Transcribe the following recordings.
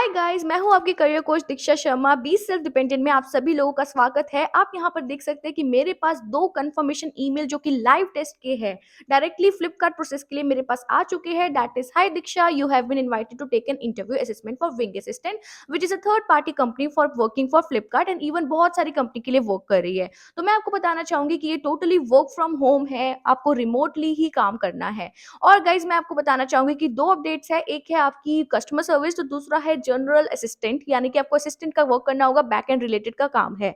Hi guys, मैं हूं आपकी career coach Diksha Sharma. Be self dependent में आप सभी लोगों का स्वागत है। आप यहां पर देख सकते हैं कि मेरे पास दो कंफर्मेशन ईमेल जो कि लाइव टेस्ट के हैं डायरेक्टली फ्लिपकार्ट प्रोसेस के लिए मेरे पास आ चुके हैं। That is, hi Diksha, you have been invited to take an interview assessment for Wing assistant which is a third party company for working for Flipkart and even बहुत सारी कंपनी के लिए वर्क कर रही है। तो मैं आपको बताना चाहूंगी कि ये टोटली वर्क फ्रॉम होम है, आपको रिमोटली ही काम करना है। और गाइज मैं आपको बताना चाहूंगी कि दो अपडेट्स है, एक है आपकी कस्टमर सर्विस, तो दूसरा है जनरल असिस्टेंट, यानी कि आपको असिस्टेंट का वर्क करना होगा, बैक एंड रिलेटेड का काम है।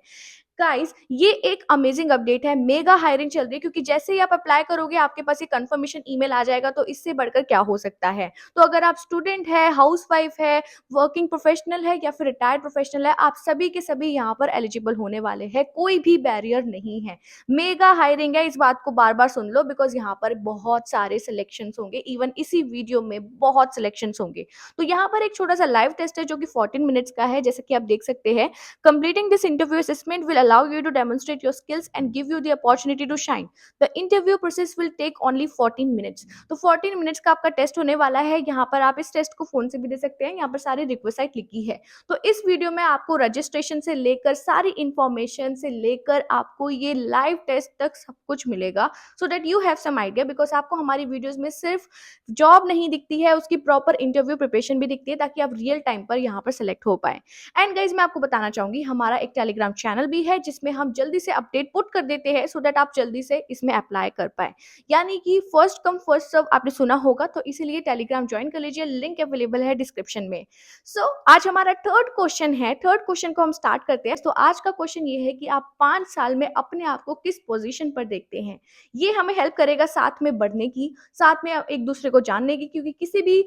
गाइस ये एक अमेजिंग अपडेट है, मेगा हायरिंग चल रही है, क्योंकि जैसे ही आप अप्लाई करोगे आपके पास ये कंफर्मेशन ईमेल आ जाएगा। तो इससे बढ़कर क्या हो सकता है। तो अगर आप स्टूडेंट है, हाउसवाइफ है, वर्किंग प्रोफेशनल है या फिर रिटायर्ड प्रोफेशनल है, आप सभी के सभी यहाँ पर एलिजिबल होने वाले हैं। कोई भी बैरियर नहीं है, मेगा हायरिंग है। इस बात को बार बार सुन लो, बिकॉज यहाँ पर बहुत सारे सिलेक्शन होंगे, इवन इसी वीडियो में बहुत सिलेक्शन होंगे। तो यहाँ पर एक छोटा सा लाइव टेस्ट है जो कि 14 मिनट्स का है, जैसे कि आप देख सकते हैं। Completing this interview assessment will allow you to demonstrate your skills and give you the opportunity to shine. The interview process will take only 14 minutes. तो 14 मिनट्स का आपका टेस्ट होने वाला है। यहाँ पर आप इस टेस्ट को फोन से भी दे सकते हैं, यहाँ पर सारी रिक्वेस्ट लिखी है। तो इस वीडियो में आपको रजिस्ट्रेशन से लेकर सारी इंफॉर्मेशन से लेकर आपको ये लाइव टेस्ट तक सब कुछ मिलेगा, so that you have some idea. Because आपको हमारी वीडियोस में सिर्फ जॉब नहीं दिखती है, उसकी प्रॉपर इंटरव्यू प्रिपरेशन भी दिखती है, ताकि आप रियल टाइम पर यहाँ पर सेलेक्ट हो पाए। एंड गाइज मैं आपको बताना चाहूंगी, हमारा एक टेलीग्राम चैनल भी है जिसमें हम जल्दी से अपडेट पुट कर देते हैं, सो दैट आप जल्दी से इसमें अप्लाई कर पाए। यानी कि फर्स्ट कम फर्स्ट सर्व आपने सुना होगा, तो इसीलिए टेलीग्राम ज्वाइन कर लीजिए, लिंक अवेलेबल है डिस्क्रिप्शन में। आज हमारा थर्ड क्वेश्चन है। थर्ड क्वेश्चन को हम स्टार्ट करते हैं। तो आज का क्वेश्चन ये है कि आप 5 साल में अपने आप को किस पोजीशन पर देखते हैं। ये हमें हेल्प करेगा साथ में बढ़ने की, साथ में एक दूसरे को जानने की, क्योंकि किसी भी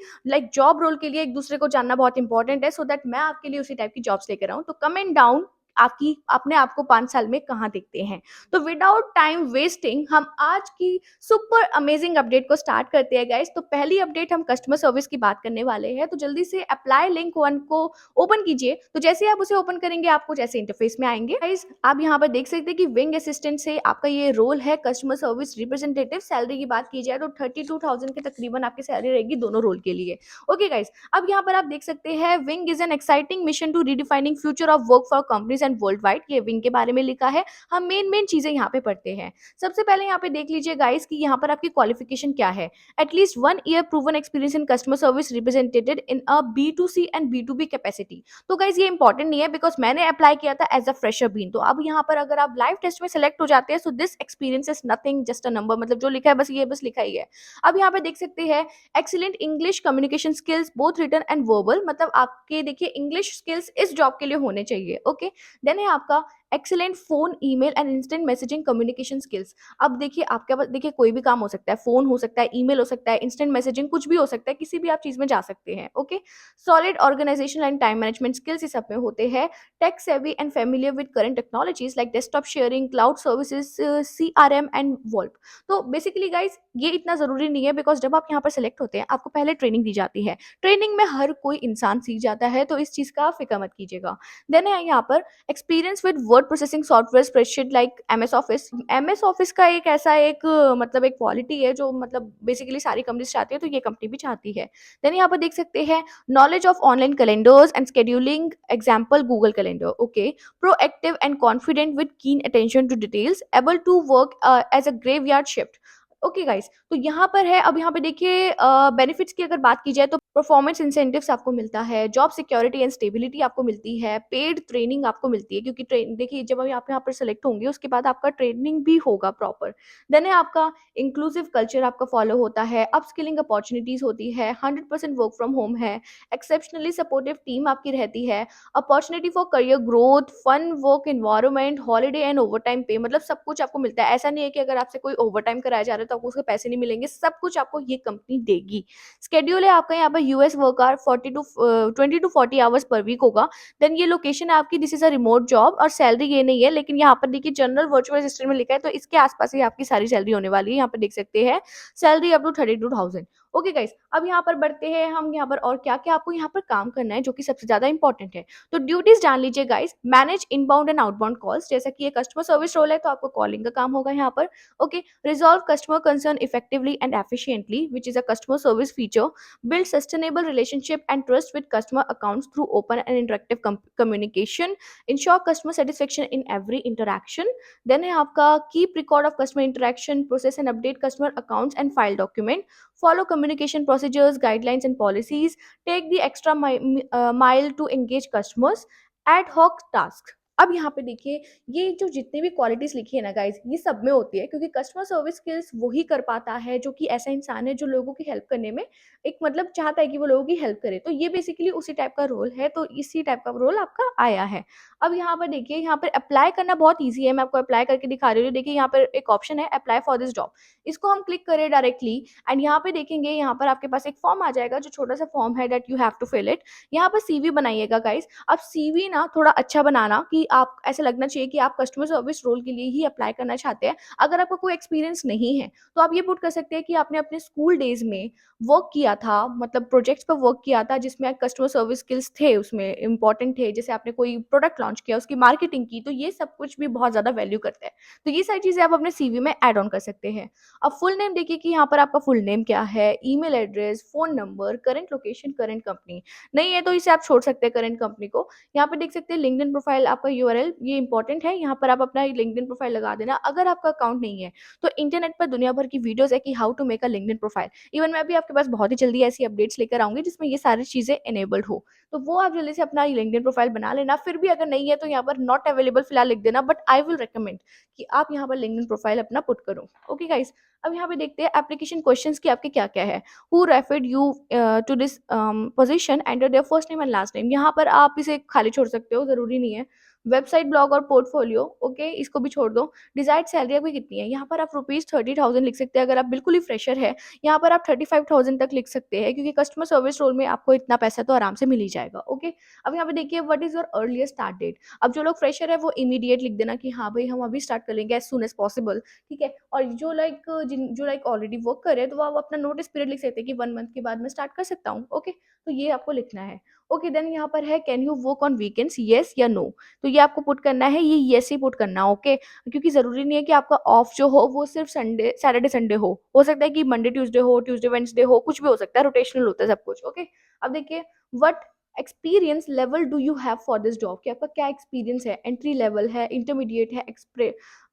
जॉब रोल के लिए एक दूसरे को जानना बहुत इंपॉर्टेंट है, सो दैट मैं आपके लिए उसी टाइप की जॉब्स लेकर आऊं। तो कमेंट डाउन आपकी अपने आप को 5 साल में कहाँ देखते हैं। तो विदाउट टाइम वेस्टिंग हम आज की सुपर अमेजिंग अपडेट को स्टार्ट करते हैं गाइस। तो पहली अपडेट हम कस्टमर सर्विस की बात करने वाले हैं। तो जल्दी से अप्लाई लिंक 1 को ओपन कीजिए। तो जैसे आप उसे ओपन करेंगे आपको जैसे इंटरफेस में आएंगे गाइस, आप यहाँ पर देख सकते हैं कि विंग असिस्टेंट से आपका ये रोल है कस्टमर सर्विस रिप्रेजेंटेटिव। सैलरी की बात की जाए तो 32,000 के तकरीबन आपकी सैलरी रहेगी दोनों रोल के लिए। ओके गाइस, अब यहाँ पर आप देख सकते हैं, Wing is an exciting mission to redefining future of work for companies and world wide. ये विंग के बारे में लिखा है। हम मेन चीजें यहाँ पे पढ़ते हैं। सबसे पहले यहाँ पे देख लीजिए गाइस कि यहाँ पर आपकी क्वालिफिकेशन क्या है। At least 1 year proven experience in customer service representative in a B2C and B2B capacity. तो गाइस ये इंपॉर्टेंट नहीं है, बिकॉज मैंने अप्लाई किया था एज अ फ्रेशर बीन। तो अब यहाँ पर अगर आप लाइव टेस्ट में सेलेक्ट हो जाते हैं, so this experience is nothing, just a number. मतलब जो लिखा है बस ये बस लिखा ही है। अब यहाँ पे देख सकते हैं excellent English communication skills both written and verbal. मतलब आपके देखिए इंग्लिश स्किल्स इस जॉब के लिए होने चाहिए। ओके, देन है आपका excellent phone email and instant messaging communication skills. अब देखिए आपके पास देखिए कोई भी काम हो सकता है, फोन हो सकता है, ईमेल हो सकता है, इंस्टेंट मैसेजिंग कुछ भी हो सकता है, किसी भी आप चीज में जा सकते हैं। Okay, solid organisation and time management skills इस सब में होते हैं। Tech savvy and familiar with current technologies like desktop sharing, cloud services, CRM and VoIP. तो बेसिकली गाइज ये इतना जरूरी नहीं है, बिकॉज जब आप यहाँ पर सेलेक्ट होते हैं आपको पहले ट्रेनिंग दी जाती है। ट्रेनिंग में हर कोई इंसान सीख जाता है, तो इस चीज का फिक्र मत कीजिएगा। देन है यहाँ पर experience with word processing software spreadsheet like MS office. MS office का एक ऐसा एक मतलब एक क्वालिटी है जो मतलब बेसिकली सारी कंपनीज चाहती है, तो ये कंपनी भी चाहती है। देन यहाँ पर देख सकते हैं knowledge of online calendars and scheduling, example Google calendar. Okay, proactive and confident with keen attention to details, able to work as a graveyard shift. Okay guys, तो यहाँ पर है। अब यहाँ पे देखिए बेनिफिट्स की अगर बात की जाए तो परफॉर्मेंस इंसेंटिव्स आपको मिलता है, जॉब सिक्योरिटी एंड स्टेबिलिटी आपको मिलती है, पेड ट्रेनिंग आपको मिलती है, क्योंकि देखिए जब आप यहाँ पर सेलेक्ट होंगे उसके बाद आपका ट्रेनिंग भी होगा प्रॉपर। देन है आपका इंक्लूसिव कल्चर आपका फॉलो होता है, अपस्किलिंग अपॉर्चुनिटीज होती है, 100% वर्क फ्रॉम होम है, एक्सेप्शनली सपोर्टिव टीम आपकी रहती है, opportunity for career growth, fun work environment, holiday and over time pay. मतलब सब कुछ आपको मिलता है। ऐसा नहीं है कि अगर आपसे कोई ओवर टाइम कराया जा रहा है तो आपको उसके पैसे नहीं मिलेंगे, सब कुछ आपको ये कंपनी देगी। स्केड्यूल है आपका यहाँ पर US work hour 20 to 40 hours पर वीक होगा। देन ये लोकेशन है आपकी, this is a remote job, और सैलरी ये नहीं है, लेकिन यहाँ पर देखिए जनरल वर्चुअल असिस्टेंट में लिखा है, तो इसके आसपास ही आपकी सारी सैलरी होने वाली है। यहाँ पर देख सकते हैं salary up to 32,000। Okay guys, अब यहाँ पर बढ़ते हैं हम यहाँ पर और क्या-क्या आपको यहाँ पर काम करना है जो कि सबसे ज़्यादा इंपॉर्टेंट है। तो ड्यूटीज़ जान लीजिए guys, manage inbound and outbound calls, जैसा कि ये कस्टमर सर्विस रोल है तो आपको कॉलिंग का काम होगा यहाँ पर। Okay, resolve customer concern effectively and efficiently which is a customer service feature, build sustainable relationship and trust with customer accounts through open and interactive communication, ensure customer satisfaction in every interaction. Then है आपका keep record of customer interaction, process and update customer accounts and file document, follow communication procedures, guidelines and policies, take the extra mile to engage customers, ad hoc tasks. अब यहाँ पे देखिए, ये जो जितने भी क्वालिटीज़ लिखी है ना गाइज़, ये सब में होती है क्योंकि कस्टमर सर्विस स्किल्स वही कर पाता है जो कि ऐसा इंसान है जो लोगों की हेल्प करने में एक मतलब चाहता है कि वो लोगों की हेल्प करे। तो ये बेसिकली उसी टाइप का रोल है, तो इसी टाइप का रोल आपका आया है। अब यहाँ पर देखिए, यहाँ पर अप्लाई करना बहुत ईज़ी है, मैं आपको अप्लाई करके दिखा रही हूँ। देखिए यहाँ पर एक ऑप्शन है अप्लाई फॉर दिस जॉब, इसको हम क्लिक करें डायरेक्टली एंड यहाँ पे देखेंगे, यहाँ पर आपके पास एक फॉर्म आ जाएगा जो छोटा-सा फॉर्म है that you have to fill it. यहाँ पर सीवी बनाइएगा गाइज़। अब सीवी ना थोड़ा अच्छा बनाना कि आप ऐसा लगना चाहिए कि आप कस्टमर सर्विस रोल के लिए ही अप्लाई करना चाहते हैं। अगर आपका कोई एक्सपीरियंस नहीं है, तो आप ये पुट कर सकते हैं कि आपने अपने स्कूल डेज़ में वर्क किया था, मतलब प्रोजेक्ट्स पे वर्क किया था जिसमें कस्टमर सर्विस स्किल्स थे, उसमें इम्पोर्टेंट थे। जैसे आपने कोई प्रोडक्ट लॉन्च किया, उसकी मार्केटिंग की, तो ये सब कुछ भी बहुत ज़्यादा वैल्यू करता है। तो ये सारी चीज़ें आप अपने सीवी में ऐड ऑन कर सकते हैं। अब फुल नेम देखिए कि यहाँ पर आपका फुल नेम क्या है, email address, phone number, current location, current company. नहीं है तो इसे आप छोड़ सकते हैं करंट कंपनी को। यहाँ पे देख सकते हैं लिंक्डइन प्रोफाइल आपका यूआरएल, ये इंपॉर्टेंट है, यहाँ पर आप अपना लिंक्डइन प्रोफाइल लगा देना। अगर आपका अकाउंट नहीं है, तो इंटरनेट पर दुनिया भर की वीडियोज़ है कि how to make a LinkedIn profile. Even मैं भी आपके पास बहुत ही जल्दी ऐसी अपडेट्स लेकर आऊँगी जिसमें ये सारी चीज़ें इनेबल्ड हो। तो वो आप जल्दी से अपना लिंक्डइन प्रोफाइल बना लेना। फिर भी अगर नहीं है तो यहाँ पर नॉट अवेलेबल फिलहाल लिख देना, बट आई विल रिकमेंड कि आप यहाँ पर लिंक्डइन प्रोफाइल अपना पुट करो। ओके गाइस, अब यहाँ पे देखते हैं एप्लीकेशन क्वेश्चंस कि आपके क्या-क्या है। Who referred you to this position, enter their first name and last name. यहाँ पर आप इसे खाली छोड़ सकते हो, ज़रूरी नहीं है। वेबसाइट, ब्लॉग और पोर्टफोलियो, ओके, इसको भी छोड़ दो। डिज़ायर्ड सैलरी आपकी कितनी है? यहाँ पर आप रुपीज़ 30,000 लिख सकते हैं अगर आप बिल्कुल ही फ्रेशर है। यहाँ पर आप 35,000 तक लिख सकते हैं क्योंकि कस्टमर सर्विस रोल में आपको इतना पैसा तो आराम से मिल ही जाएगा, ओके। अब यहाँ पे देखिए what is your earliest start date. अब जो लोग फ्रेशर है वो इमीडिएट लिख देना कि हाँ भाई हम अभी स्टार्ट कर लेंगे एज़ सून एज़ पॉसिबल, ठीक है। और जो लाइक ऑलरेडी वर्क कर रहे हैं तो वो आप अपना नोटिस पीरियड लिख सकते हैं कि 1 मंथ के बाद मैं स्टार्ट कर सकता हूँ, ओके। तो ये आपको लिखना है। ओके, देन यहाँ पर है can you work on weekends, yes या नो। तो ये आपको पुट करना है, ये येस ही पुट करना है, ओके। क्योंकि ज़रूरी नहीं है कि आपका ऑफ जो हो वो सिर्फ संडे सैटरडे संडे हो सकता है कि मंडे ट्यूसडे हो, ट्यूसडे वेडनेसडे हो, कुछ भी हो सकता है, रोटेशनल होता है सब कुछ, ओके। अब देखिए what experience level do you have for this job, कि आपका क्या एक्सपीरियंस है, एंट्री लेवल है, इंटरमीडिएट है,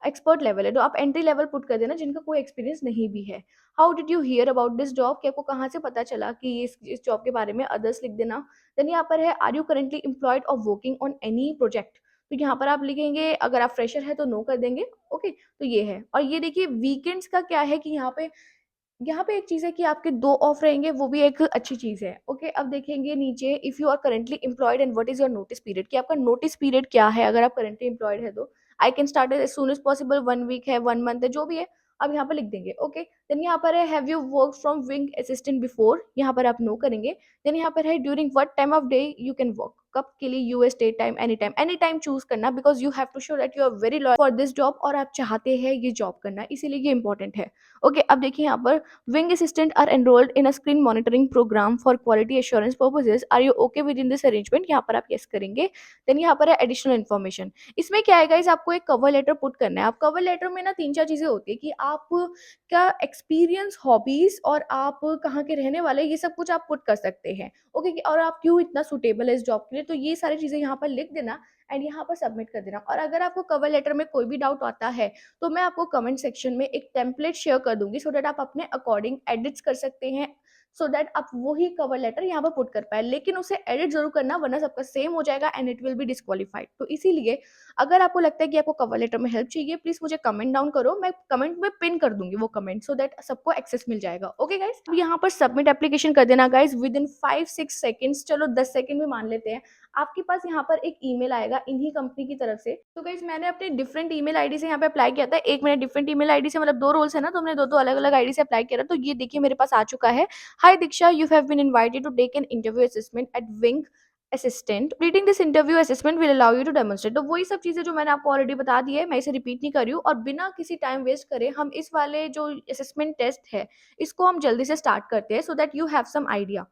एक्सपर्ट लेवल है। तो आप एंट्री लेवल पुट कर देना जिनका कोई एक्सपीरियंस नहीं भी है। How did you hear about this job, कि आपको कहाँ से पता चला कि इस जॉब के बारे में, अदर्स लिख देना। देन यहाँ पर है आर यू करेंटली एम्प्लॉयड और वर्किंग ऑन एनी प्रोजेक्ट। तो यहाँ पर आप लिखेंगे, अगर आप फ्रेशर है तो नो कर देंगे, ओके। तो ये है। और ये देखिए वीकेंड्स का क्या है कि यहाँ पे एक चीज़ है कि आपके 2 ऑफ रहेंगे, वो भी एक अच्छी चीज़ है। ओके, अब देखेंगे नीचे, if you are currently employed and what is your notice period, कि आपका नोटिस पीरियड क्या है अगर आप करंटली एम्प्लॉयड है तो। I can start as soon as possible, 1 week है, 1 मंथ है, जो भी है, आप यहाँ पर लिख देंगे, ओके। देन यहाँ पर है have you worked from Wing assistant before, यहाँ पर आप नो करेंगे। देन यहाँ पर है during what time of day you can work, कब के लिए, US day time, any time choose करना because you have to show that you are very loyal for this job, और आप चाहते हैं ये जॉब करना, इसीलिए ये इंपॉर्टेंट है। ओके, अब देखिए यहाँ पर wing assistant are enrolled in a screen monitoring program for quality assurance purposes, are you okay within this arrangement, यहाँ पर आप yes करेंगे। देन यहाँ पर है एडिशनल इन्फॉर्मेशन। इसमें क्या है गाइज, आपको एक कवर लेटर पुट करना है। आप कवर लेटर में ना 3-4 चीजें होती है कि आप क्या एक्सपीरियंस, हॉबीज और आप कहाँ के रहने वाले, ये सब कुछ आप पुट कर सकते हैं, ओके। और आप क्यों इतना सुटेबल है इस जॉब के लिए, तो ये सारी चीजें यहाँ पर लिख देना एंड यहाँ पर सबमिट कर देना। और अगर आपको कवर लेटर में कोई भी डाउट आता है तो मैं आपको कमेंट सेक्शन में एक टेम्पलेट शेयर कर दूंगी, सो दैट आप अपने अकॉर्डिंग एडिट्स कर सकते हैं, सो दैट आप वही कवर लेटर यहाँ पर पुट कर पाए। लेकिन उसे एडिट जरूर करना, वरना सबका सेम हो जाएगा and it will be disqualified. तो इसीलिए अगर आपको लगता है कि आपको कवर लेटर में हेल्प चाहिए, प्लीज मुझे कमेंट डाउन करो, मैं कमेंट में पिन कर दूंगी वो कमेंट, सो दैट सबको एक्सेस मिल जाएगा, ओके गाइज। अब यहाँ पर सबमिट एप्लीकेशन कर देना गाइज विद इन 5-6 सेकेंड्स, चलो 10 सेकेंड भी मान लेते हैं। आपके पास यहाँ पर एक ईमेल आएगा इन्हीं कंपनी की तरफ से। तो गाइस मैंने अपने डिफरेंट ईमेल आईडी से यहाँ पे अप्लाई किया था। एक मैंने डिफरेंट ईमेल आईडी से, मतलब 2 रोल्स है ना, तो हमने दो अलग-अलग आईडी से अप्लाई किया था। तो ये देखिए मेरे पास आ चुका है। Hi Diksha, you have been invited to take an interview assessment at Wing assistant reading this interview assessment will allow you to demonstrate. तो वही सब चीज़ें जो मैंने आपको ऑलरेडी बता दी है, मैं इसे रिपीट नहीं कर रही हूँ, और बिना किसी टाइम वेस्ट करे हम इस वाले जो असेसमेंट टेस्ट है, इसको हम जल्दी से स्टार्ट करते हैं, so that you have some idea.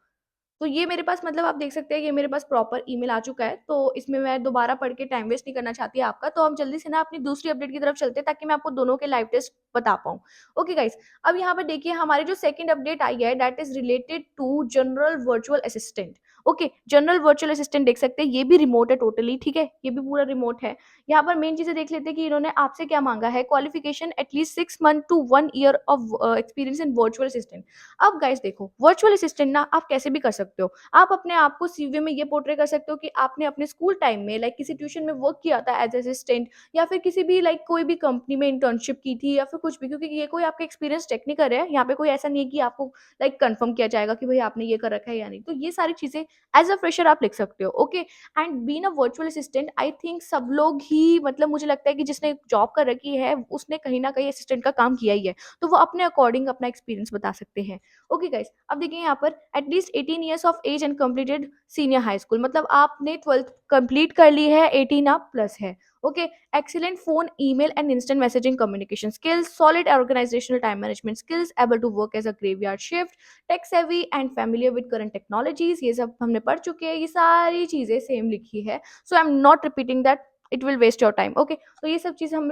तो ये मेरे पास मतलब आप देख सकते हैं, ये मेरे पास प्रॉपर ईमेल आ चुका है, तो इसमें मैं दोबारा पढ़ के टाइम वेस्ट नहीं करना चाहती आपका। तो हम जल्दी से ना अपनी दूसरी अपडेट की तरफ चलते हैं, ताकि मैं आपको दोनों के लाइव टेस्ट बता पाऊँ। ओके गाइस, अब यहाँ पे देखिए हमारी जो सेकंड अपडेट आई है, that is related to general virtual assistant. Okay, general virtual assistant देख सकते हैं, ये भी रिमोट है टोटली, ठीक है? ये भी पूरा रिमोट है। यहाँ पर मेन चीज़ें देख लेते हैं कि इन्होंने आपसे क्या माँगा है, qualification at least 6 month to 1 year of experience in virtual assistant. अब गाइस देखो, वर्चुअल असिस्टेंट ना आप कैसे भी कर सकते हो। आप अपने आप को सीवी में ये पोर्ट्रे कर सकते हो कि आपने अपने स्कूल टाइम में लाइक किसी ट्यूशन में वर्क किया था एज असिस्टेंट, या फिर किसी भी लाइक कोई भी कंपनी में इंटर्नशिप की थी, या फिर कुछ भी, क्योंकि ये कोई आपका एक्सपीरियंस चेक नहीं कर रहा है यहाँ पे। कोई ऐसा नहीं है कि आपको लाइक कंफर्म किया जाएगा कि भाई आपने ये कर रखा है या नहीं। तो ये सारी चीजें एज अ फ्रेशर आप लिख सकते हो। Okay, and been a virtual assistant, I think सब लोग ही, मतलब मुझे लगता है कि जिसने जॉब कर रखी है उसने कहीं ना कहीं असिस्टेंट का काम किया ही है, तो वो अपने अकॉर्डिंग अपना एक्सपीरियंस बता सकते हैं। ओके गाइस, अब देखिए यहाँ पर at least 18 years of age and completed senior high school, मतलब आपने 12th कंप्लीट कर ली है, 18 आप प्लस है। Okay, excellent phone email and instant messaging communication skills, solid organisational time management skills, able to work as a graveyard shift, tech savvy and familiar with current technologies. ये सब हमने पढ़ चुके हैं, ये सारी चीजें सेम लिखी है, so I am not repeating that, it will waste your time. Okay, तो ये सब चीज़ हम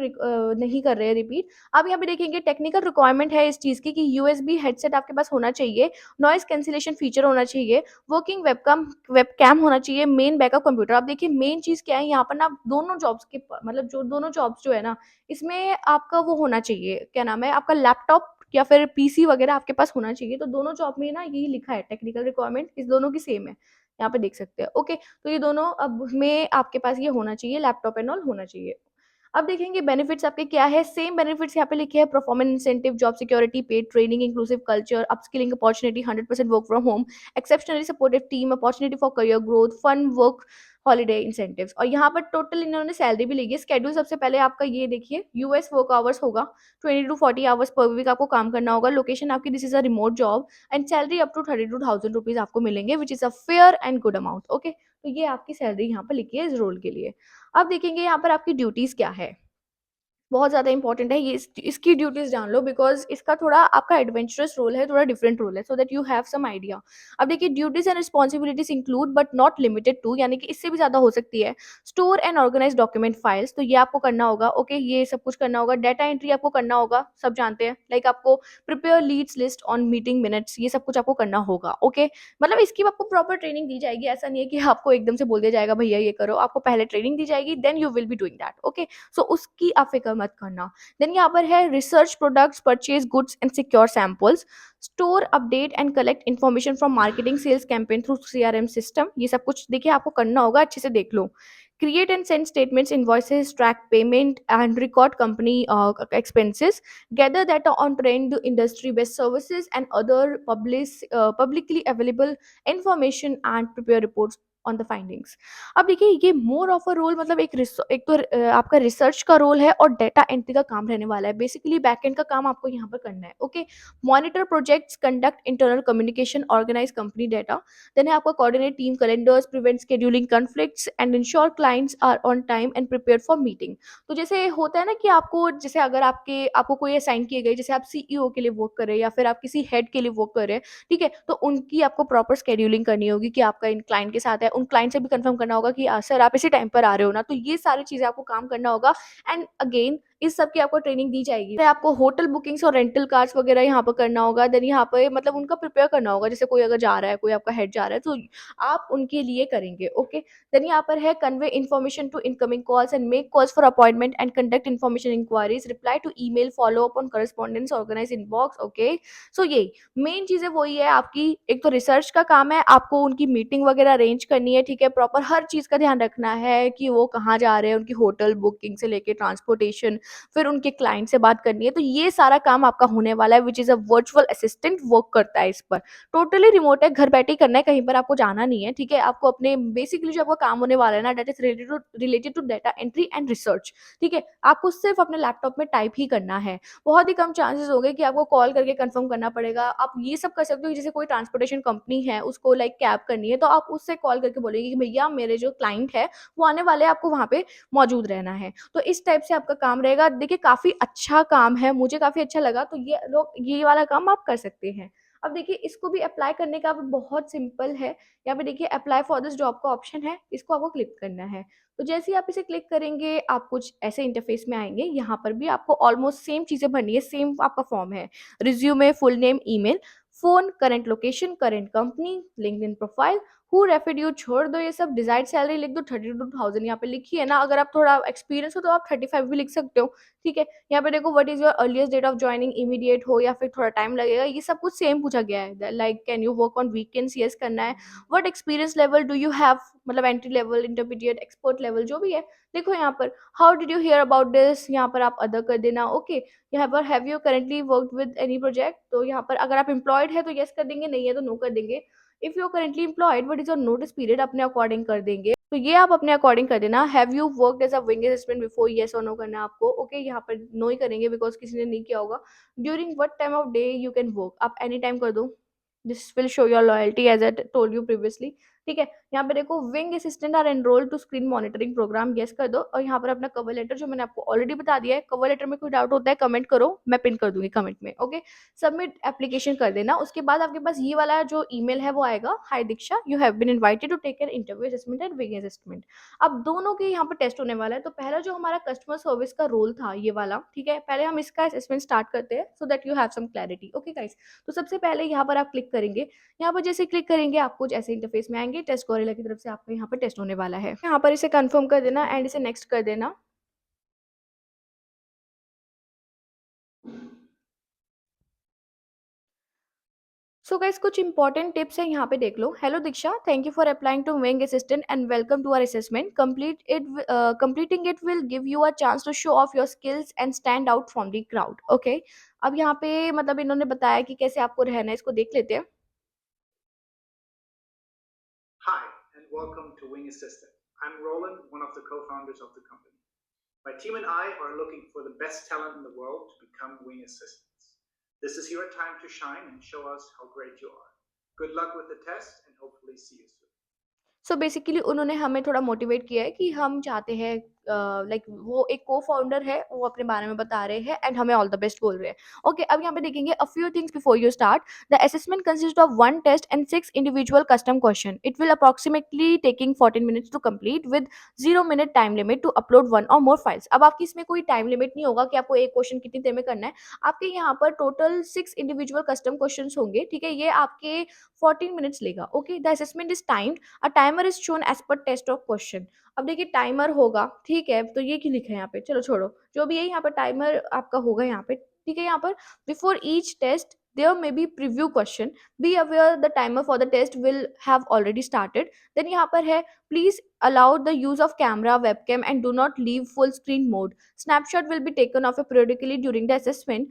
नहीं कर रहे हैं रिपीट। अब यहाँ पे देखेंगे टेक्निकल रिक्वायरमेंट है इस चीज़ की कि यूएसबी हेडसेट आपके पास होना चाहिए, नॉइस कैंसिलेशन फीचर होना चाहिए, वर्किंग वेबकैम होना चाहिए, मेन बैकअप कंप्यूटर। अब देखिए मेन चीज़ क्या है यहाँ पर ना, दोनों जॉब्स के मतलब जो दोनों जॉब्स जो है ना, इसमें आपका वो होना चाहिए, क्या नाम है, आपका लैपटॉप या फिर पीसी वगैरह आपके पास होना चाहिए। तो दोनों जॉब में ना यही लिखा है, टेक्निकल रिक्वायरमेंट इस दोनों की सेम है, यहाँ पे देख सकते हैं। ओके, तो ये दोनों अब में आपके पास ये होना चाहिए, लैपटॉप एंड ऑल होना चाहिए। अब देखेंगे बेनिफिट्स आपके क्या है, सेम बेनिफिट्स यहाँ पे लिखे हैं, performance incentive, job security, paid training, inclusive culture, upskilling opportunity, 100% work from home, exceptionally supportive team, opportunity for career growth, fun work, holiday incentives. और यहाँ पर टोटल इन्होंने सैलरी भी ली है। स्केड्यूल सबसे पहले आपका ये देखिए, यूएस वर्क आवर्स होगा, 20 to 40 आवर्स पर वीक आपको काम करना होगा। लोकेशन आपकी, this is a remote job, and salary up to 32,000 rupees आपको मिलेंगे, which is a fair and good amount. Okay, तो ये आपकी सैलरी यहाँ पर लिखी है इस रोल के लिए। अब देखेंगे यहाँ पर आपकी ड्यूटीज क्या है, बहुत ज़्यादा इंपॉर्टेंट है ये, इसकी ड्यूटीज़ जान लो, बिकॉज़ इसका थोड़ा आपका एडवेंचरस रोल है, थोड़ा डिफरेंट रोल है, so that you have some idea. अब देखिए duties and responsibilities include but not limited to, यानी कि इससे भी ज़्यादा हो सकती है, store and organise document files, तो ये आपको करना होगा। ओके, ये सब कुछ करना होगा। डाटा एंट्री आपको करना होगा, सब जानते हैं, लाइक आपको prepare leads list on meeting minutes, ये सब कुछ आपको करना होगा। ओके, मतलब इसकी आपको प्रॉपर ट्रेनिंग दी जाएगी, ऐसा नहीं है कि आपको एकदम से बोल दिया जाएगा भैया ये करो, आपको पहले ट्रेनिंग दी जाएगी, then you will be doing that. Okay, so उसकी आप फिक्र मत करना। देन यहाँ पर है research products, purchase goods and secure samples, store update and collect information from marketing sales campaign through CRM system. ये सब कुछ देखिए आपको करना होगा, अच्छे से देख लो। Create and send statements, invoices, track payment and record company expenses, gather data on trend, industry best services and other publicly available information and prepare reports on the findings. अब देखिए ये मोर ऑफ अ रोल, मतलब एक तो आपका research का role है और डेटा एंट्री का काम रहने वाला है। बेसिकली बैकएंड का काम आपको यहाँ पर करना है। Okay, monitor projects, conduct internal communication, organise company data, then है आपका coordinate team calendars, prevent scheduling conflicts and ensure clients are on time and prepare for meeting. तो जैसे होता है ना कि आपको, जैसे अगर आपको कोई असाइन किए गए, जैसे आप सीईओ के लिए वर्क कर रहे हैं या फिर आप किसी हेड के लिए वर्क कर रहे हैं, ठीक है, तो उनकी आपको प्रॉपर शेड्यूलिंग करनी होगी कि आपका इन क्लाइंट के साथ है, उन क्लाइंट से भी कंफर्म करना होगा कि सर आप इसी टाइम पर आ रहे हो ना, तो ये सारी चीजें आपको काम करना होगा। एंड अगेन इस सब की आपको ट्रेनिंग दी जाएगी। फिर आपको होटल बुकिंग्स और रेंटल कार्स वगैरह यहाँ पर करना होगा। देन यहाँ पे मतलब उनका प्रिपेयर करना होगा, जैसे कोई अगर जा रहा है, कोई आपका हेड जा रहा है, तो आप उनके लिए करेंगे। ओके, देन यहाँ पर है convey information to incoming calls and make calls for appointment and conduct information inquiries, reply to email, follow up on correspondence, organise inbox. Okay, so ये मेन चीजें वही है आपकी। एक तो रिसर्च का काम है, आपको उनकी मीटिंग वगैरह अरेंज करनी है, ठीक है, प्रॉपर हर चीज का ध्यान रखना है कि वो कहाँ जा रहे हैं, उनकी होटल बुकिंग से लेके ट्रांसपोर्टेशन, फिर उनके क्लाइंट से बात करनी है, तो ये सारा काम आपका होने वाला है, which is a virtual assistant work करता है इस पर। टोटली रिमोट है, घर बैठे ही करना है, कहीं पर आपको जाना नहीं है, ठीक है? आपको अपने बेसिकली जो आपका काम होने वाला है ना, that is related to data entry and research, ठीक है? आपको सिर्फ़ अपने लैपटॉप में टाइप ही करना है। बहुत ही कम चांसेस होंगे कि आपको कॉल करके कंफर्म करना पड़ेगा। आप ये सब कर सकते हो कि जैसे कोई ट्रांसपोर्टेशन कंपनी है, उसको लाइक कैब करनी है, तो आप उससे कॉल करके बोलेंगे कि भैया मेरे जो क्लाइंट है, वो आने वाले हैं, आपको वहाँ पे मौजूद रहना है। तो इस टाइप से आपका काम रहेगा। देखिए काफ़ी अच्छा काम है, मुझे काफ़ी अच्छा लगा, तो ये वाला काम आप कर सकते हैं। अब देखिए इसको भी अप्लाई करने का भी बहुत सिंपल है। यहाँ पे देखिए अप्लाई फॉर दिस जॉब का ऑप्शन है, इसको आपको क्लिक करना है। तो जैसे ही आप इसे क्लिक करेंगे, आप कुछ ऐसे इंटरफेस में आएँगे। यहाँ पर भी आपको ऑलमोस्ट सेम चीज़ें भरनी है, सेम आपका फॉर्म है। Resume, full name, email, phone, current location, current company, LinkedIn profile, who referred you छोड़ दो ये सब, डिज़ायर्ड सैलरी लिख दो 32,000 यहाँ पे लिखी है ना, अगर आप थोड़ा एक्सपीरियंस हो तो आप 35 भी लिख सकते हो, ठीक है? यहाँ पे देखो what is your earliest date of joining, immediate हो या फिर थोड़ा टाइम लगेगा, ये सब कुछ सेम पूछा गया है। Like can you work on weekends? Yes करना है। What experience level do you have? मतलब entry level, intermediate, expert level जो भी है। देखो यहाँ पर how did you hear about this, यहाँ पर आप अदर कर देना, ओके। यहाँ पर have you currently worked with any project, तो यहाँ पर अगर आप एम्प्लॉयड है तो यस कर देंगे, नहीं है तो नो कर देंगे। If you are currently employed what is your notice period, अपने अकॉर्डिंग कर देंगे, तो ये आप अपने अकॉर्डिंग कर देना। Have you worked as a Wing assistant before, yes और नो करना है आपको, ओके। यहाँ पर नो ही करेंगे बिकॉज किसी ने नहीं किया होगा। During what time of day you can work, आप एनी टाइम कर दो। This will show your loyalty as I told you previously, ठीक है। यहाँ पे देखो Wing assistant are enrolled to screen monitoring program, yes कर दो। और यहाँ पर अपना कवर लेटर जो मैंने आपको ऑलरेडी बता दिया है, कवर लेटर में कोई डाउट होता है कमेंट करो, मैं पिन कर दूंगी कमेंट में, ओके। सबमिट एप्लीकेशन कर देना। उसके बाद आपके पास ये वाला जो ईमेल है वो आएगा, hi Diksha, you have been invited to take an interview assessment and Wing assessment. अब दोनों के यहाँ पर टेस्ट होने वाला है। तो पहला जो हमारा कस्टमर सर्विस का रोल था ये वाला, ठीक है, पहले हम इसका असेसमेंट स्टार्ट करते हैं so that you have some clarity, okay guys. तो सबसे पहले यहाँ पर आप क्लिक करेंगे। यहाँ पर जैसे क्लिक करेंगे आप कुछ ऐसे इंटरफेस में आएंगे, टेस्ट गोरिल्ला की तरफ से आपको यहाँ पर टेस्ट होने वाला है। यहाँ पर इसे कंफर्म कर देना एंड इसे नेक्स्ट कर देना। सो गाइस कुछ इंपॉर्टेंट टिप्स है, यहाँ पे देख लो। Hello Diksha, thank you for applying to Wing assistant and welcome to our assessment. Completing it will give you a chance to show off your skills and stand out from the crowd, okay. अब यहाँ पे मतलब इन्होंने बताया कि कैसे आपको रहना है, इसको देख लेते हैं। Hi, and welcome to Wing Assistant. I'm Roland, one of the co-founders of the company. My team and I are looking for the best talent in the world to become Wing Assistants. This is your time to shine and show us how great you are. Good luck with the test and hopefully see you soon. So basically उन्होंने हमें थोड़ा motivate किया है कि हम चाहते हैं, like वो एक को फाउंडर है, वो अपने बारे में बता रहे हैं एंड हमें ऑल द बेस्ट बोल रहे हैं, ओके। अब यहाँ पे देखेंगे a few things before you start. The assessment consist of 1 test and 6 individual custom question. It will approximately taking 14 minutes to complete with 0 minute time limit to upload 1 or more files. अब आपकी इसमें कोई time limit नहीं होगा कि आपको एक question कितनी देर में करना है। आपके यहाँ पर टोटल 6 इंडिविजुअल कस्टम क्वेश्चन होंगे, ठीक है, ये आपके 14 मिनट्स लेगा, okay. The assessment is timed, a timer is shown as per test of question. अब देखिए टाइमर होगा, ठीक है, तो ये क्यों लिखा है यहाँ पे, चलो छोड़ो, जो भी है यहाँ पर टाइमर आपका होगा यहाँ पे, ठीक है। यहाँ पर before each test there may be preview question, be aware the timer for the test will have already started। then यहाँ पर है please allow the use of camera, webcam and do not leave full screen mode। snapshot will be taken of periodically during the assessment।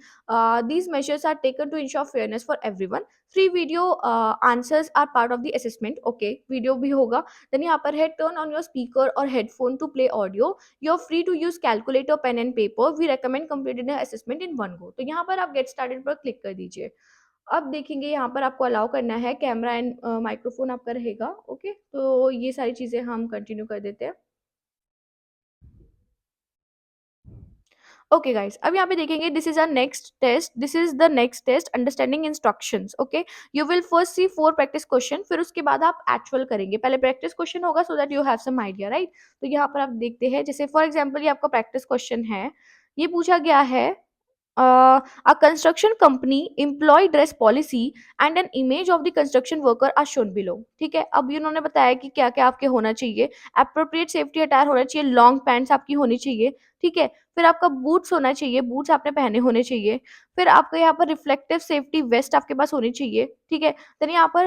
these measures are taken to ensure fairness for everyone। free video answers are part of the assessment, okay, video भी होगा। then यहाँ पर है turn on your speaker or headphone to play audio। you're free to use calculator, pen and paper। we recommend completing the assessment in one go। तो यहाँ पर आप get started पर क्लिक कर दीजिए। अब देखेंगे यहाँ पर आपको अलाउ करना है, कैमरा एंड माइक्रोफोन आपका रहेगा, ओके। तो ये सारी चीज़ें हम कंटिन्यू कर देते हैं। ओके गाइस, अब यहाँ पे देखेंगे this is a next test, this is the next test understanding instructions, okay. You will first see 4 practice question, फिर उसके बाद आप एक्चुअल करेंगे। पहले प्रैक्टिस क्वेश्चन होगा so that you have some idea, right. तो यहाँ पर आप देखते हैं, जैसे फॉर एग्जाम्पल ये आपका प्रैक्टिस क्वेश्चन है। ये पूछा गया है a construction company employee dress policy and an image of the construction worker are shown below। ठीक है, अब इन्होंने बताया कि क्या क्या आपके होना चाहिए। अप्रोप्रिएट सेफ्टी अटायर होना चाहिए, लॉन्ग पैंट्स आपकी होनी चाहिए, ठीक है। फिर आपका बूट्स होना चाहिए, बूट्स आपने पहने होने चाहिए। फिर आपको यहाँ पर रिफ्लेक्टिव सेफ्टी वेस्ट आपके पास होनी चाहिए, ठीक है। देन यहाँ पर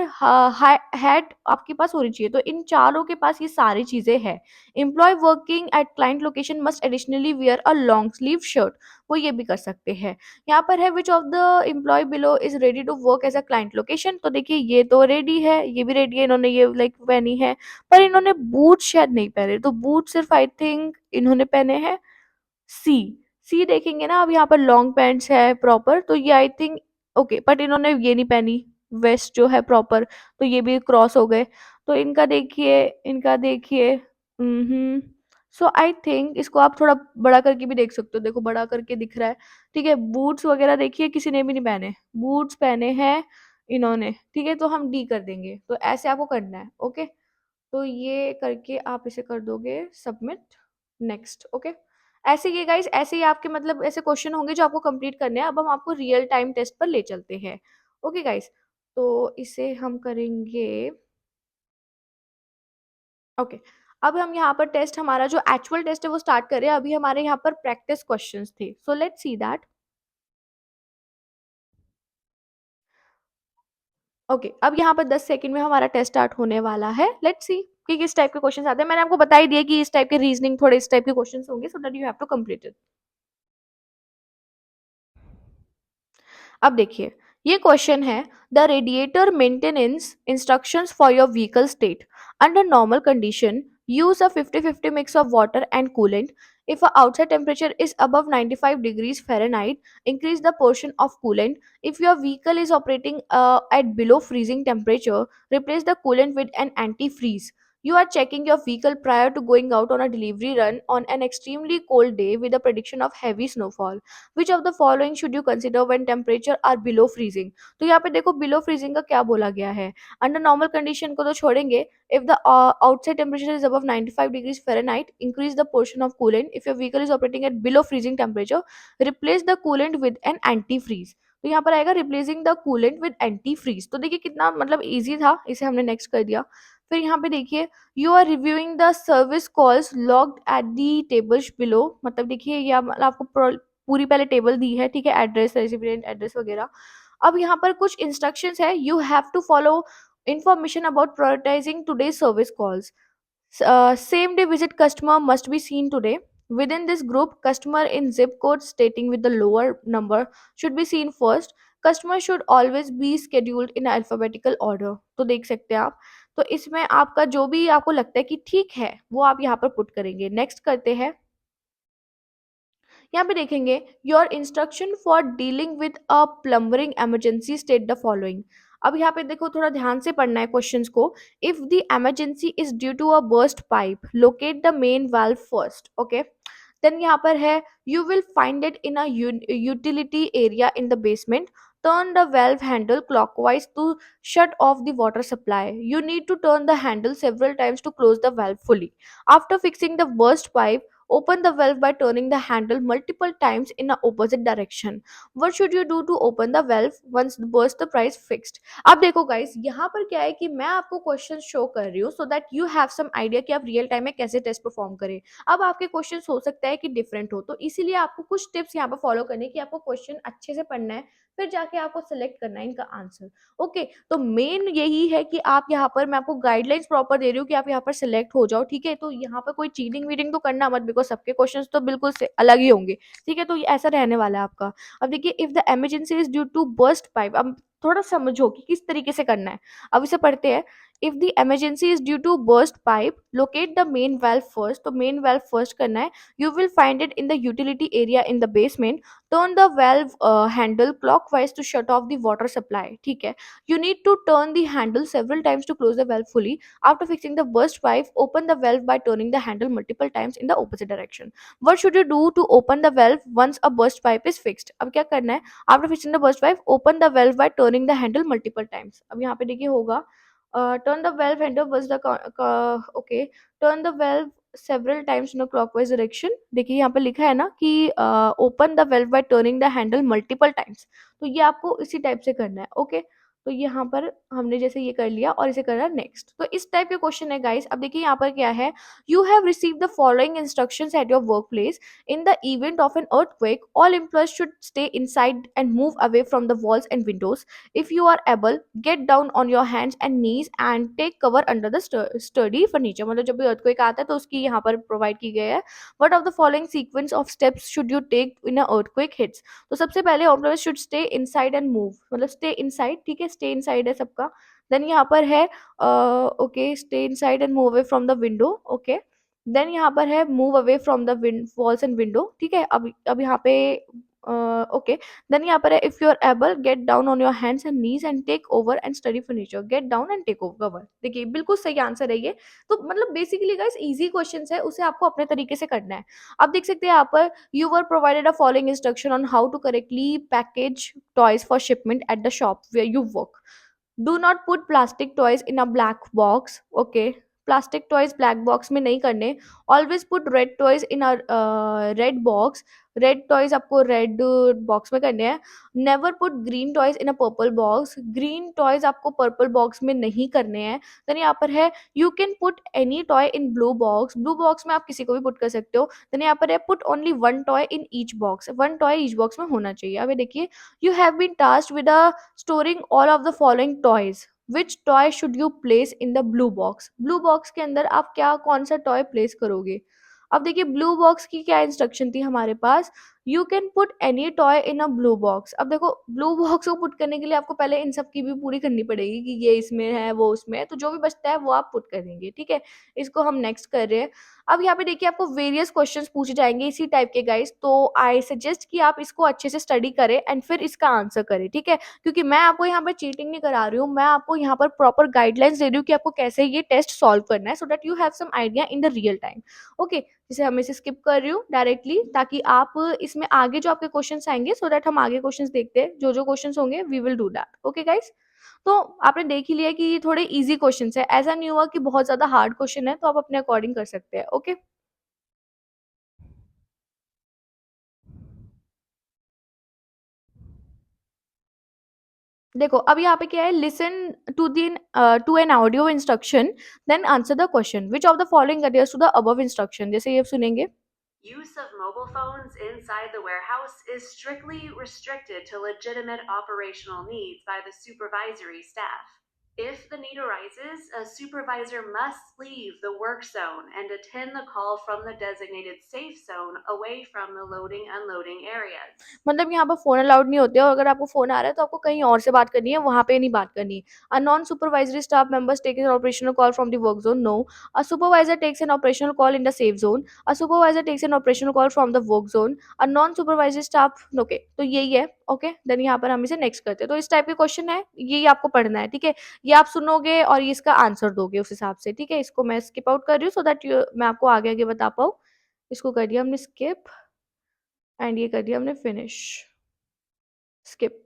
हैट आपके पास होनी चाहिए। तो इन चारों के पास ये सारी चीजें हैं। Employ working at client location must additionally wear a long sleeve shirt, वो ये भी कर सकते हैं। यहाँ पर है which of the employ below is ready to work as a client location, तो देखिए ये तो रेडी है, ये भी रेडी है, इन्होंने ये लाइक पहनी है, पर इन्होंने बूट शायद नहीं पहने, तो बूट सिर्फ आई थिंक इन्होंने पहने हैं। सी सी देखेंगे ना, अब यहाँ पर लॉन्ग पैंट्स है प्रॉपर, तो ये आई थिंक ओके, बट इन्होंने ये नहीं पहनी वेस्ट जो है प्रॉपर, तो ये भी क्रॉस हो गए। तो इनका देखिए हम्म। सो आई थिंक इसको आप थोड़ा बड़ा करके भी देख सकते हो, देखो बड़ा करके दिख रहा है, ठीक है। बूट्स वगैरह देखिए किसी ने भी नहीं पहने, बूट्स पहने हैं इन्होंने, ठीक है। तो हम डी कर देंगे, तो ऐसे आपको करना है, ओके। तो ये करके आप इसे कर दोगे सबमिट, नेक्स्ट, ओके। ऐसे ये गाइस, ऐसे ही आपके मतलब ऐसे क्वेश्चन होंगे जो आपको कंप्लीट करने हैं। अब हम आपको रियल टाइम टेस्ट पर ले चलते हैं, ओके गाइस। तो इसे हम करेंगे, ओके। अब हम यहाँ पर टेस्ट, हमारा जो एक्चुअल टेस्ट है वो स्टार्ट करें। अभी हमारे यहाँ पर प्रैक्टिस क्वेश्चंस थे, so let's see that. Okay, अब यहाँ पर 10 सेकंड में हमारा टेस्ट स्टार्ट होने वाला है। लेट्स सी कि किस टाइप के क्वेश्चंस आते हैं। मैंने आपको बता ही दिया कि इस टाइप के रीजनिंग, थोड़े इस टाइप के क्वेश्चंस होंगे, so that you have to complete it. अब देखिए, ये क्वेश्चन है, the radiator maintenance instructions for your vehicle state under normal condition use a 50-50 mix of water and coolant. If a outside temperature is above 95 degrees Fahrenheit, increase the portion of coolant. If your vehicle is operating at below freezing temperature, replace the coolant with an antifreeze. You are checking your vehicle prior to going out on a delivery run on an extremely cold day with a prediction of heavy snowfall. Which of the following should you consider when temperature are below freezing? तो यहाँ पे देखो below freezing का क्या बोला गया है। Under normal condition को तो छोड़ेंगे। If the outside temperature is above 95 degrees Fahrenheit, increase the portion of coolant. If your vehicle is operating at below freezing temperature, replace the coolant with an antifreeze. तो यहाँ पर आएगा replacing the coolant with antifreeze. तो देखिए कितना मतलब easy था, इसे हमने नेक्स्ट कर दिया। फिर यहाँ पे देखिए, you are reviewing the service calls logged at the tables below, मतलब देखिए ये मतलब आपको पूरी पहले टेबल दी है, ठीक है, एड्रेस, रेसिपिएंट एड्रेस वगैरह। अब यहाँ पर कुछ इंस्ट्रक्शंस है, you have to follow information about prioritizing today's service calls. Same day visit customer must be seen today. Within this group, customer in zip code stating with the lower number should be seen first. Customer should always be scheduled in alphabetical order. तो देख सकते हैं आप। तो इसमें आपका जो भी आपको लगता है कि ठीक है वो आप यहाँ पर पुट करेंगे। नेक्स्ट करते हैं, यहाँ पे देखेंगे, your instruction for dealing with a plumbing emergency state the following. अब यहाँ पे देखो थोड़ा ध्यान से पढ़ना है क्वेश्चंस को। If the emergency is due to a burst pipe, locate the main valve first, okay. Then यहाँ पर है, you will find it in a utility area in the basement, turn the valve handle clockwise to shut off the water supply. You need to turn the handle several times to close the valve fully. After fixing the burst pipe, open the valve by turning the handle multiple times in the opposite direction. What should you do to open the valve once the burst the price fixed? अब देखो guys, यहाँ पर क्या है कि मैं आपको question show कर रही हूँ so that you have some idea कि आप रियल टाइम में कैसे टेस्ट परफॉर्म करें। अब आपके क्वेश्चन हो सकता है कि डिफरेंट हो, तो इसीलिए आपको कुछ टिप्स यहाँ पर फॉलो करने की, आपको क्वेश्चन अच्छे से पढ़ना है, फिर जाके आपको सिलेक्ट करना है इनका आंसर, ओके। तो मेन यही है कि आप यहाँ पर, मैं आपको गाइडलाइंस प्रॉपर दे रही हूँ कि आप यहाँ पर सिलेक्ट हो जाओ, ठीक है। तो यहाँ पर कोई चीटिंग वीटिंग तो करना मत, बिकॉज सबके क्वेश्चंस तो बिल्कुल से अलग ही होंगे, ठीक है। तो ये ऐसा रहने वाला है आपका। अब देखिए, if the emergency is due to burst pipe, अब थोड़ा समझो कि किस तरीके से करना है। अब इसे पढ़ते हैं। If the emergency is due to burst pipe, locate the main valve first, तो मेन वाल्व फर्स्ट करना है। You will find it in the utility area in the basement, turn the valve handle clockwise to shut off the water supply, ठीक है। You need to turn the handle several times to close the valve fully. After fixing the burst pipe, open the valve by turning the handle multiple times in the opposite direction. What should you do to open the valve once a burst pipe is fixed? अब क्या करना है, after fixing the burst pipe, open the valve by turning the handle multiple times. अब यहाँ पे देखिए होगा, turn the valve handle was the okay, turn the valve several times in a clockwise direction। देखिए यहाँ पे लिखा है ना कि open the valve bye turning the handle multiple times, तो ये आपको इसी टाइप से करना है, ओके। तो यहाँ पर हमने जैसे ये कर लिया और इसे करना नेक्स्ट। तो इस टाइप के क्वेश्चन है गाइस। अब देखिए यहाँ पर क्या है, you have receive the following instructions at your work place in the event of an earthquake all employees should stay inside and move away from the walls and windows. If you are able, get down on your hands and knees and take cover under the sturdy furniture। मतलब जब भी earthquake आता है तो उसकी यहाँ पर provide की गई है। What of the following sequence of steps should you take when a earthquake hits? तो सबसे पहले employees should stay inside and move, मतलब stay inside, ठीक है, stay inside है सबका। देन यहाँ पर है okay, stay inside and move away from the window, okay. Then यहाँ पर है move away from the walls and window, ठीक है। अब यहाँ पे ओके। देन यहाँ पर है if you are able, get down on your hands and knees and take over and study furniture, get down and take over. देखिए बिल्कुल सही आंसर है ये। तो मतलब बेसिकली गाइस इजी क्वेश्चन है, उसे आपको अपने तरीके से करना है। अब देख सकते हैं यहाँ पर, you were provided a following instruction on how to correctly package toys for shipment at the shop where you work. Do not put plastic toys in a black box, okay. Plastic toys black box में नहीं करने। Always put red toys in a red box, red toys आपको red box में करने हैं। Never put green toys in a purple box, green toys आपको purple box में नहीं करने हैं। देन यहाँ पर है you can put any toy in blue box, blue box में आप किसी को भी पुट कर सकते हो। देन यहाँ पर है put only one toy in each box, one toy each box में होना चाहिए। अब ये देखिए, you have been tasked with a storing all of the following toys, which toy should you place in the blue box? blue box के अंदर आप क्या कौन सा टॉय प्लेस करोगे? अब देखिए ब्लू बॉक्स की क्या इंस्ट्रक्शन थी हमारे पास, you can put any toy in a blue box. अब देखो ब्लू बॉक्स को पुट करने के लिए आपको पहले इन सब की भी पूरी करनी पड़ेगी कि ये इसमें है वो उसमें है, तो जो भी बचता है वो आप पुट करेंगे, ठीक है। इसको हम नेक्स्ट कर रहे हैं। अब यहाँ पे देखिए आपको वेरियस क्वेश्चंस पूछे जाएंगे इसी टाइप के गाइस, तो आई सजेस्ट कि आप इसको अच्छे से स्टडी करें एंड फिर इसका आंसर करें, ठीक है। क्योंकि मैं आपको यहाँ पर चीटिंग नहीं करा रही हूँ, मैं आपको यहाँ पर प्रॉपर गाइडलाइंस दे रही हूँ कि आपको कैसे ये टेस्ट सॉल्व करना है, so that you have some idea in the real time, okay. जैसे हम इसे स्किप कर रही हूँ डायरेक्टली, ताकि आप इसमें आगे जो आपके क्वेश्चंस आएंगे, सो दैट हम आगे क्वेश्चंस देखते हैं, जो जो क्वेश्चंस होंगे we will do that, okay guys. तो आपने देख ही लिया कि ये थोड़े इजी क्वेश्चंस है, ऐसा नहीं हुआ कि बहुत ज्यादा हार्ड क्वेश्चन है, तो आप अपने अकॉर्डिंग कर सकते हैं, ओके। देखो अब यहाँ पे क्या है, listen to an audio instruction then answer the question, which of the following adheres to the above instruction. जैसे ये सुनेंगे, Use of mobile phones inside the warehouse is strictly restricted to legitimate operational needs by the supervisory staff. If the need arises, a supervisor must leave the work zone and attend the call from the designated safe zone away from the loading unloading areas. मतलब यहाँ पर phone allowed नहीं होते, और अगर आपको phone आ रहा है तो आपको कहीं और से बात करनी है, वहां पे नहीं बात करनी। A non supervisory staff members take an operational call from the work zone, no. A supervisor takes an operational call in the safe zone, a supervisor takes an operational call from the work zone, a non supervisory staff, okay. तो यही है, okay. Then यहाँ पर हम इसे next करते हैं। तो इस टाइप के क्वेश्चन है, यही आपको पढ़ना है, ठीक है। ये आप सुनोगे और ये इसका आंसर दोगे उस हिसाब से, ठीक है। इसको मैं स्किप आउट कर रही हूँ सो दैट मैं आपको आगे आगे बता पाऊँ। इसको कर दिया हमने स्किप, एंड ये कर दिया हमने फिनिश, स्किप।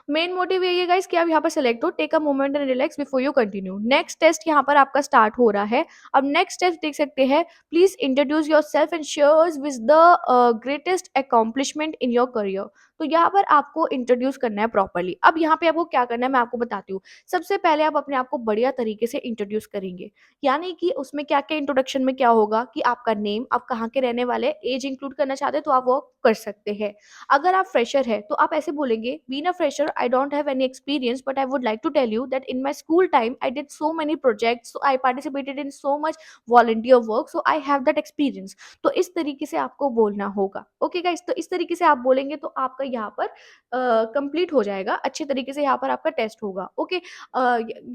मेन मोटिव यही है गाइस कि आप यहाँ पर सेलेक्ट हो, take a moment and relax before you continue. Next test यहाँ पर आपका स्टार्ट हो रहा है। अब नेक्स्ट टेस्ट देख सकते हैं, please introduce your self and share with the greatest accomplishment in your career. तो यहाँ पर आपको इंट्रोड्यूस करना है प्रॉपरली। अब यहाँ पे आपको क्या करना है मैं आपको बताती हूँ। सबसे पहले आप अपने आप को बढ़िया तरीके से इंट्रोड्यूस करेंगे, यानी कि उसमें क्या क्या इंट्रोडक्शन में क्या होगा कि आपका नेम, आप कहाँ के रहने वाले, एज इंक्लूड करना चाहते हैं तो आप वो कर सकते हैं। अगर आप फ्रेशर है तो आप ऐसे बोलेंगे, being a fresher I don't have any experience but I would like to tell you that in my school time I did so many projects, so I participated in so much volunteer work, so I have that experience. तो इस तरीके से आपको बोलना होगा, okay guys. तो इस तरीके से आप बोलेंगे तो आपका यहाँ पर कंप्लीट हो जाएगा अच्छे तरीके से, यहाँ पर आपका टेस्ट होगा, ओके।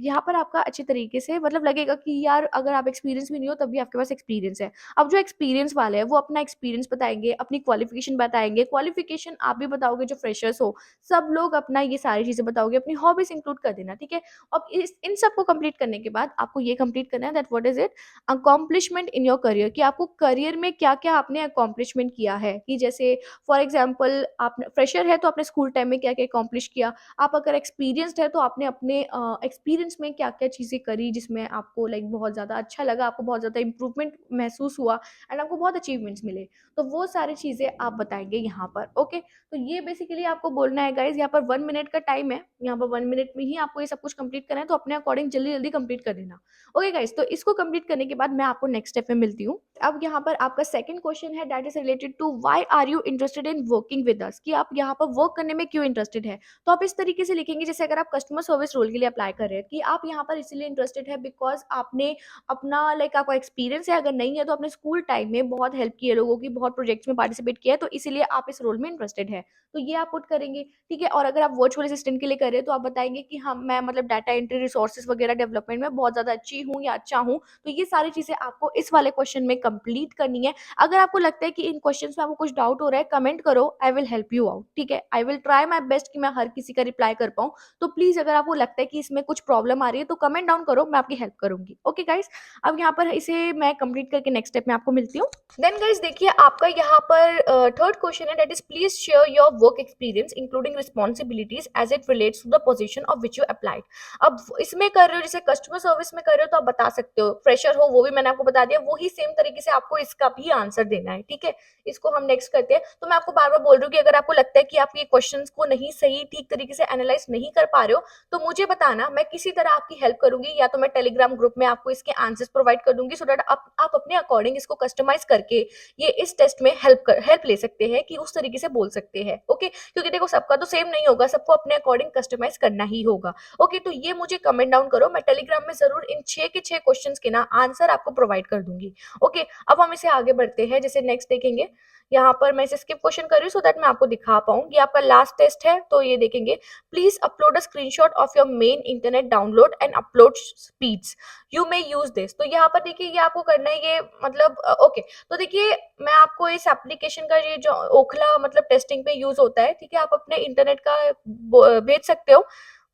यहाँ पर आपका अच्छे तरीके से मतलब लगेगा कि यार अगर आप एक्सपीरियंस भी नहीं हो तब भी आपके पास एक्सपीरियंस है। अब जो एक्सपीरियंस वाले हैं वो अपना एक्सपीरियंस बताएंगे, अपनी क्वालिफिकेशन बताएंगे, क्वालिफिकेशन आप भी बताओगे जो फ्रेशर्स हो, सब लोग अपना ये सारी चीजें बताओगे, अपनी हॉबीज इंक्लूड कर देना, ठीक है। अब इन सब को कंप्लीट करने के बाद आपको ये कंप्लीट करना है that what is it accomplishment in your career, कि आपको करियर में क्या क्या आपने अकॉम्प्लिशमेंट किया है। कि जैसे फॉर एग्जाम्पल आप फ्रेशर है तो आपने स्कूल टाइम में क्या क्या अकॉम्प्लिश किया, आप अगर एक्सपीरियंसड है तो आपने अपने एक्सपीरियंस में क्या क्या चीज़ें करी जिसमें आपको लाइक बहुत ज़्यादा अच्छा लगा, आपको बहुत ज़्यादा इंप्रूवमेंट महसूस हुआ एंड आपको बहुत अचीवमेंट्स मिले। तो वो सारी चीज़ें आप बताएंगे यहाँ पर, ओके। तो ये बेसिकली आपको बोलना है गाइज। यहाँ पर 1 मिनट मिनट का टाइम है, यहाँ पर 1 मिनट में ही आपको ये सब कुछ कंप्लीट करना है, तो अपने अकॉर्डिंग जल्दी-जल्दी कंप्लीट कर देना। ओके गाइस, तो इसको कंप्लीट करने के बाद मैं आपको नेक्स्ट स्टेप में मिलती हूँ। अब यहाँ पर आपका सेकंड क्वेश्चन है that is related to why are you interested in working with us, कि आप यहाँ पर वर्क करने में क्यों इंटरेस्टेड है। तो आप इस तरीके से लिखेंगे जैसे अगर आप कस्टमर सर्विस रोल के लिए अप्लाई कर रहे हैं कि आप यहाँ पर इसीलिए इंटरेस्टेड है बिकॉज़ आपने अपना लाइक आपका एक्सपीरियंस है, अगर नहीं है तो आपने स्कूल टाइम में बहुत हेल्प की है लोगों की, बहुत प्रोजेक्ट्स में पार्टिसिपेट किया है, तो इसीलिए आप इस रोल में इंटरेस्टेड है। तो ये आप पुट करेंगे, ठीक है। और अगर आप वर्चुअल असिस्टेंट के लिए कर रहे हैं तो आप बताएँगे कि हाँ, मैं मतलब डाटा एंट्री रिसोर्सेज़ वगैरह डेवलपमेंट में बहुत ज़्यादा अच्छी हूँ या अच्छा हूँ। तो ये सारी चीज़ें आपको इस वाले क्वेश्चन में कंप्लीट करनी है। अगर आपको लगता है कि इन क्वेश्चंस में आपको कुछ डाउट हो रहा है, कमेंट करो, I will help you out, ठीक है। I will try my best कि मैं हर किसी का रिप्लाई कर पाऊँ। तो प्लीज़ अगर आपको लगता है कि इसमें कुछ प्रॉब्लम आ रही है तो कमेंट डाउन करो, मैं आपकी हेल्प करूँगी। ओके गाइस, अब यहाँ पर इसे मैं कंप्लीट करके नेक्स्ट स्टेप में आपको मिलती हूँ। देन गाइस देखिए आपका यहाँ पर थर्ड क्वेश्चन है that is please share your work experience including responsibilities as it relates to the position of which you applied. अब इसमें कर रहे हो जैसे कस्टमर सर्विस में कर रहे हो तो आप बता सकते हो, फ्रेशर हो वो भी मैंने आपको बता दिया, वही सेम तरीके से आपको इसका भी आंसर देना है, ठीक है। इसको हम नेक्स्ट करते हैं। तो मैं आपको बार बार बोल रही हूँ कि अगर आपको लगता है कि आप ये क्वेश्चंस को नहीं सही ठीक तरीके से एनालाइज नहीं कर पा रहे हो तो मुझे बताना, मैं किसी तरह आपकी हेल्प करूंगी, या तो मैं टेलीग्राम ग्रुप में आपको इसके आंसर्स प्रोवाइड कर दूंगी सो दैट आप अपने अकॉर्डिंग इसको कस्टमाइज करके ये इस टेस्ट में हेल्प ले सकते हैं कि उस तरीके से बोल सकते हैं। ओके, क्योंकि देखो सबका तो सेम नहीं होगा, सबको अपने अकॉर्डिंग कस्टमाइज करना ही होगा। ओके, तो ये मुझे कमेंट डाउन करो, मैं टेलीग्राम में जरूर इन 6 के 6 क्वेश्चंस के ना आंसर आपको प्रोवाइड कर दूंगी। ओके, अब हम इसे आगे बढ़ते हैं, जैसे नेक्स्ट देखेंगे। यहाँ पर मैं इसे स्किप क्वेश्चन कर रही हूँ सो दैट मैं आपको दिखा पाऊँ। ये आपका लास्ट टेस्ट है, तो ये देखेंगे please upload a screenshot of your main internet download and upload speeds, you may use this. तो यहाँ पर देखिए ये आपको करना है, ये मतलब ओके। तो देखिए मैं आपको इस एप्लीकेशन का ये जो ओखला मतलब टेस्टिंग पे यूज होता है, ठीक है, आप अपने इंटरनेट का भेज सकते हो।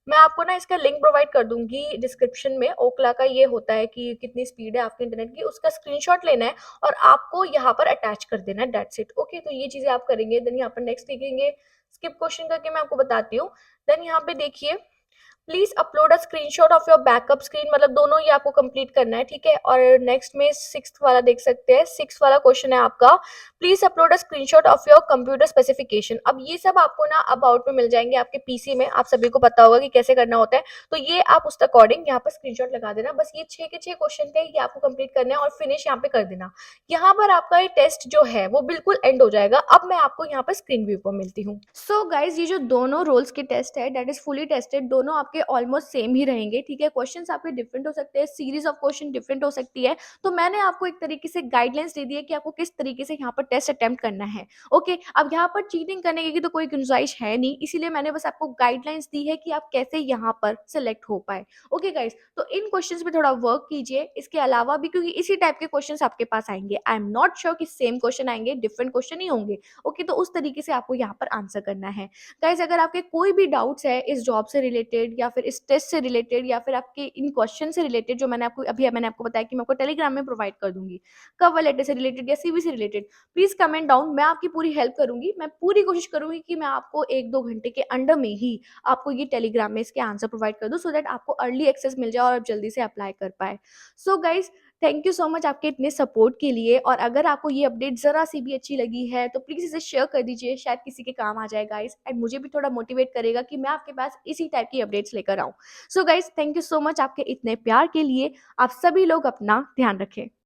मैं आपको ना इसका लिंक प्रोवाइड कर दूंगी डिस्क्रिप्शन में। ओखला का ये होता है कि कितनी स्पीड है आपके इंटरनेट की, उसका स्क्रीनशॉट लेना है और आपको यहाँ पर अटैच कर देना है, दैट्स इट। ओके, तो ये चीजें आप करेंगे। देन यहाँ पर नेक्स्ट देखेंगे, स्किप क्वेश्चन करके मैं आपको बताती हूँ। देन यहाँ पे देखिए please upload a screenshot of your backup screen, मतलब दोनों ही आपको कंप्लीट करना है, ठीक है। और नेक्स्ट में 6th वाला देख सकते हैं, 6th वाला क्वेश्चन है आपका please upload a screenshot of your computer specification. अब ये सब आपको ना अबाउट में मिल जाएंगे आपके पीसी में, आप सभी को पता होगा कि कैसे करना होता है। तो ये आप उस अकॉर्डिंग यहाँ पर स्क्रीनशॉट लगा देना। बस ये 6 के 6 क्वेश्चन थे, ये आपको कंप्लीट करना है और फिनिश यहाँ पे कर देना। यहाँ पर आपका ये टेस्ट जो है वो बिल्कुल एंड हो जाएगा। अब मैं आपको यहाँ पर स्क्रीन व्यू पर मिलती हूँ। सो गाइज ये जो दोनों रोल्स के टेस्ट है दैट इज फुली टेस्टेड, दोनों आपके ऑलमोस्ट सेम ही रहेंगे, ठीक है। क्वेश्चंस आपके डिफरेंट हो सकते हैं, सीरीज ऑफ क्वेश्चन डिफरेंट हो सकती है। तो मैंने आपको एक तरीके से गाइडलाइंस दे दी है कि आपको किस तरीके से यहाँ पर टेस्ट अटेम्प्ट करना है। ओके, अब यहाँ पर चीटिंग करने की तो कोई गुंजाइश है नहीं, इसीलिए मैंने बस आपको गाइडलाइंस दी है कि आप कैसे यहाँ पर सिलेक्ट हो पाए। ओके गाइज, तो इन क्वेश्चंस पे थोड़ा वर्क कीजिए। इसके अलावा भी क्योंकि इसी टाइप के क्वेश्चंस आपके पास आएंगे, आई एम नॉट श्योर कि सेम क्वेश्चन आएंगे, डिफरेंट क्वेश्चन ही होंगे। ओके, तो उस तरीके से आपको यहाँ पर आंसर करना है। गाइज अगर आपके कोई भी डाउट्स है इस जॉब से रिलेटेड या फिर इस टेस्ट से रिलेटेड या फिर आपके इन क्वेश्चन से रिलेटेड जो मैंने आपको बताया कि मैं आपको टेलीग्राम में प्रोवाइड कर दूंगी, कवर लेटर से रिलेटेड या सीवी से रिलेटेड, प्लीज कमेंट डाउन, मैं आपकी पूरी हेल्प करूंगी। मैं पूरी कोशिश करूंगी कि मैं आपको 1-2 घंटे के अंडर में ही आपको ये टेलीग्राम में इसके आंसर प्रोवाइड कर दूं सो दैट आपको अर्ली एक्सेस मिल जाए और आप जल्दी से अप्लाई कर पाए। So guys thank you so much आपके इतने सपोर्ट के लिए। और अगर आपको ये अपडेट ज़रा सी भी अच्छी लगी है तो प्लीज़ इसे शेयर कर दीजिए, शायद किसी के काम आ जाए गाइस, एंड मुझे भी थोड़ा मोटिवेट करेगा कि मैं आपके पास इसी टाइप की अपडेट्स लेकर आऊँ। So guys thank you so much आपके इतने प्यार के लिए। आप सभी लोग अपना ध्यान रखें।